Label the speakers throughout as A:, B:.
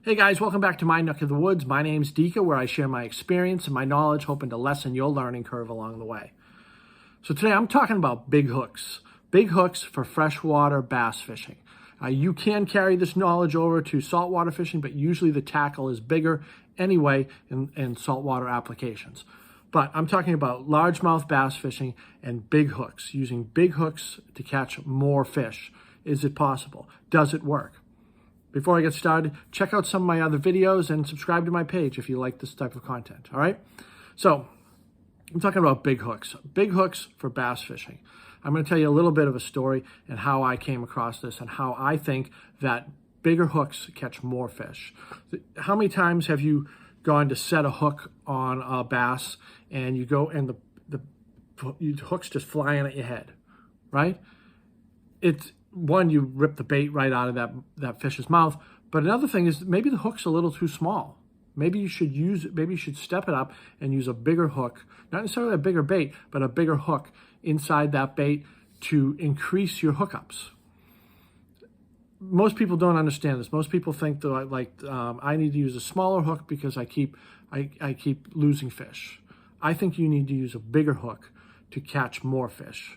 A: Hey guys, welcome back to My Nook of the Woods. My name's Dika, where I share my experience and my knowledge, hoping to lessen your learning curve along the way. So today I'm talking about big hooks. Big hooks for freshwater bass fishing. You can carry this knowledge over to saltwater fishing, but usually the tackle is bigger anyway in saltwater applications. But I'm talking about largemouth bass fishing and big hooks, using big hooks to catch more fish. Is it possible? Does it work? Before I get started, check out some of my other videos and subscribe to my page if you like this type of content, all right? So, I'm talking about big hooks for bass fishing. I'm going to tell you a little bit of a story and how I came across this and how I think that bigger hooks catch more fish. How many times have you gone to set a hook on a bass and you go and the hook's just flying at your head, right? It's one, you rip the bait right out of that fish's mouth. But another thing is maybe the hook's a little too small. Maybe you should step it up and use a bigger hook, not necessarily a bigger bait, but a bigger hook inside that bait to increase your hookups. Most people don't understand this. Most people think that I need to use a smaller hook because I keep losing fish. I think you need to use a bigger hook to catch more fish.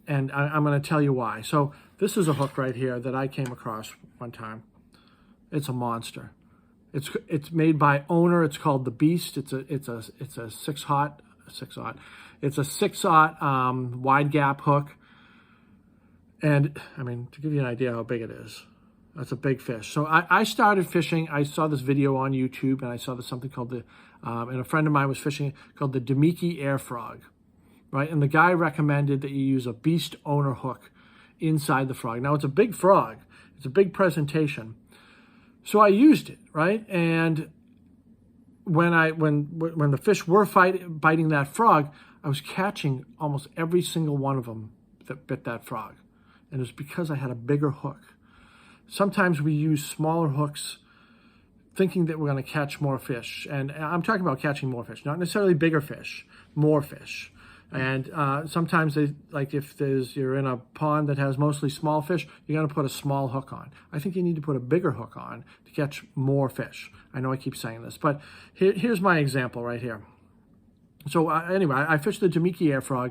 A: And I'm going to tell you why. So this is a hook right here that I came across one time. It's a monster. It's made by Owner. It's called the Beast. It's a 6/0. It's a 6/0 wide gap hook. And I mean, to give you an idea how big it is, that's a big fish. So I started fishing. I saw this video on YouTube, and I saw something called and a friend of mine was fishing called the Demiki air frog. Right, and the guy recommended that you use a Beast Owner hook inside the frog. Now, it's a big frog. It's a big presentation. So I used it, right? And when the fish were biting that frog, I was catching almost every single one of them that bit that frog. And it was because I had a bigger hook. Sometimes we use smaller hooks thinking that we're going to catch more fish. And I'm talking about catching more fish, not necessarily bigger fish, more fish. And sometimes if you're in a pond that has mostly small fish, you're going to put a small hook on. I think you need to put a bigger hook on to catch more fish. I know I keep saying this, but here's my example right here. So anyway, I fished the Demiki air frog,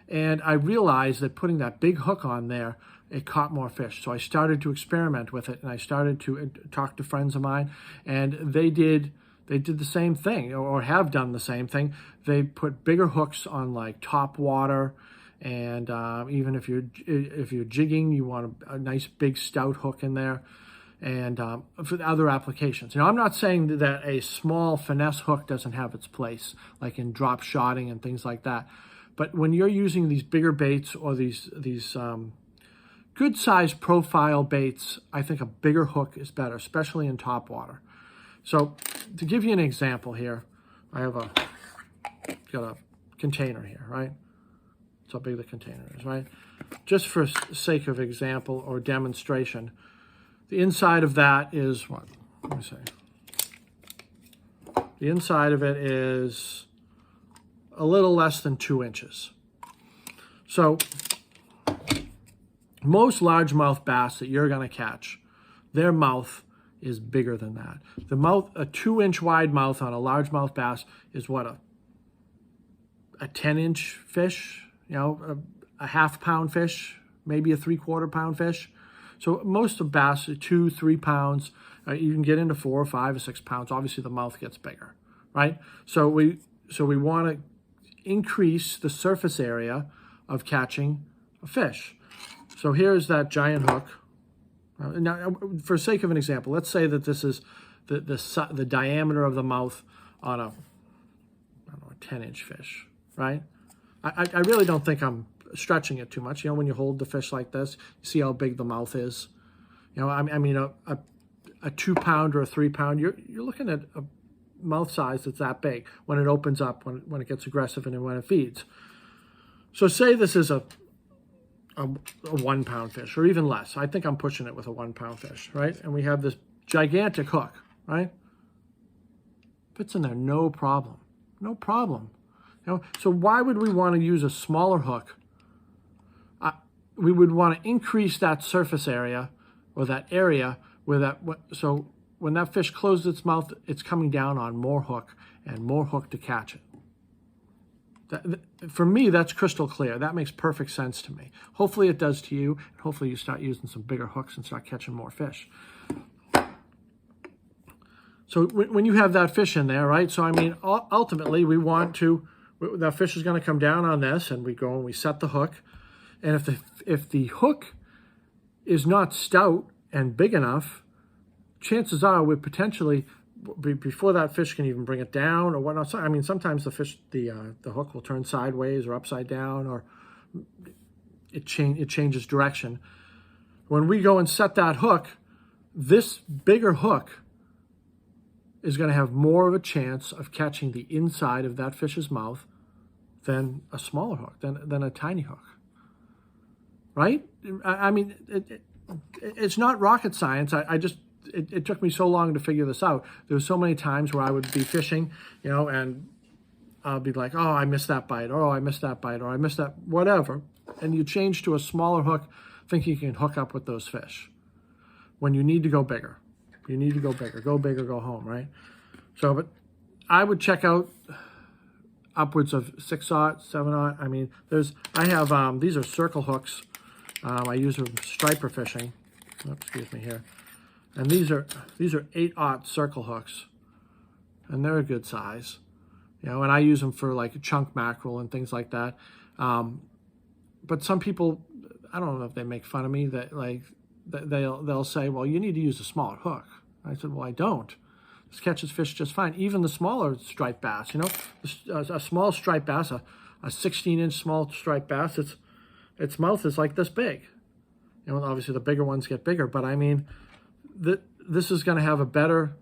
A: and I realized that putting that big hook on there, it caught more fish. So I started to experiment with it, and I started to talk to friends of mine, and they did the same thing, or have done the same thing. They put bigger hooks on like top water, and even if you're jigging, you want a nice big stout hook in there, and for other applications. Now, I'm not saying that a small finesse hook doesn't have its place, like in drop shotting and things like that. But when you're using these bigger baits or these good sized profile baits, I think a bigger hook is better, especially in top water. So to give you an example here, I have got a container here, right? That's how big the container is, right? Just for sake of example or demonstration, the inside of that is what? Let me see. The inside of it is a little less than 2 inches. So most largemouth bass that you're going to catch, their mouth is bigger than that. The mouth, a 2-inch wide mouth on a largemouth bass is what, a 10-inch fish, a half-pound fish, maybe a 3/4 pound fish. So most of bass are 2-3 pounds. You can get into 4 or 5 or 6 pounds. Obviously, the mouth gets bigger, right? So we want to increase the surface area of catching a fish. So here's that giant hook. Now, for sake of an example, let's say that this is the diameter of the mouth on a 10-inch fish, right? I really don't think I'm stretching it too much. When you hold the fish like this, you see how big the mouth is. I mean, a 2-pound or a 3-pound, you're looking at a mouth size that's that big when it opens up, when it gets aggressive, and when it feeds. So say this is a 1-pound fish, or even less. I think I'm pushing it with a 1-pound fish, right? And we have this gigantic hook, right? Fits in there, no problem. No problem. So why would we want to use a smaller hook? We would want to increase that surface area, or that area where so when that fish closes its mouth, it's coming down on more hook and more hook to catch it. For me, that's crystal clear. That makes perfect sense to me. Hopefully it does to you. Hopefully you start using some bigger hooks and start catching more fish. So when you have that fish in there, right? So I mean, ultimately we want to, that fish is going to come down on this, and we go and we set the hook. And if the hook is not stout and big enough, chances are we potentially, before that fish can even bring it down or whatnot. So, I mean, sometimes the fish, the hook will turn sideways or upside down, or it changes direction. When we go and set that hook, this bigger hook is going to have more of a chance of catching the inside of that fish's mouth than a smaller hook, than a tiny hook. Right? I mean, it's not rocket science. It took me so long to figure this out. There were so many times where I would be fishing, you know, and I'll be like, oh, I missed that bite, or oh, I missed that bite, or I missed that, whatever. And you change to a smaller hook, thinking you can hook up with those fish. When you need to go bigger. You need to go bigger, go home, right? So, but I would check out upwards of 6/0, 7/0. I mean, I have, these are circle hooks. I use them striper fishing. Oops, excuse me here. And these are 8/0 circle hooks, and they're a good size, you know. And I use them for like chunk mackerel and things like that. But some people, I don't know if they make fun of me, that like they'll say, well, you need to use a smaller hook. I said, well, I don't. This catches fish just fine. Even the smaller striped bass, you know, a small striped bass, a 16-inch small striped bass, its mouth is like this big. You know, obviously the bigger ones get bigger, but I mean, this is going to have a better,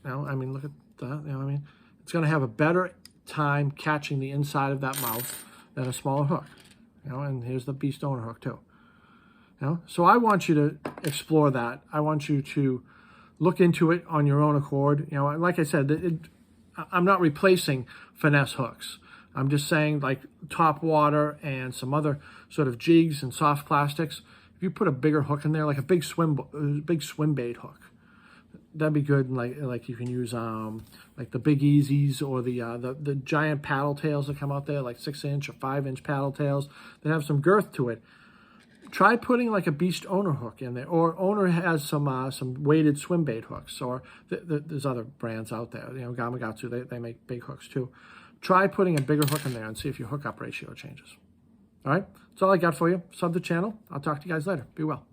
A: you know, I mean, look at that, you know what I mean? It's going to have a better time catching the inside of that mouth than a smaller hook, you know, and here's the beast owner hook too. You know, so I want you to explore that. I want you to look into it on your own accord. You know, like I said, I'm not replacing finesse hooks. I'm just saying, like top water and some other sort of jigs and soft plastics, if you put a bigger hook in there, like a big swim bait hook, that'd be good. And like you can use like the Big Easies, or the giant paddle tails that come out there, like 6-inch or 5-inch paddle tails that have some girth to it. Try putting like a beast owner hook in there, or Owner has some weighted swim bait hooks, or there's other brands out there. You know, Gamakatsu, they make big hooks too. Try putting a bigger hook in there and see if your hookup ratio changes. All right, that's all I got for you. Sub the channel. I'll talk to you guys later. Be well.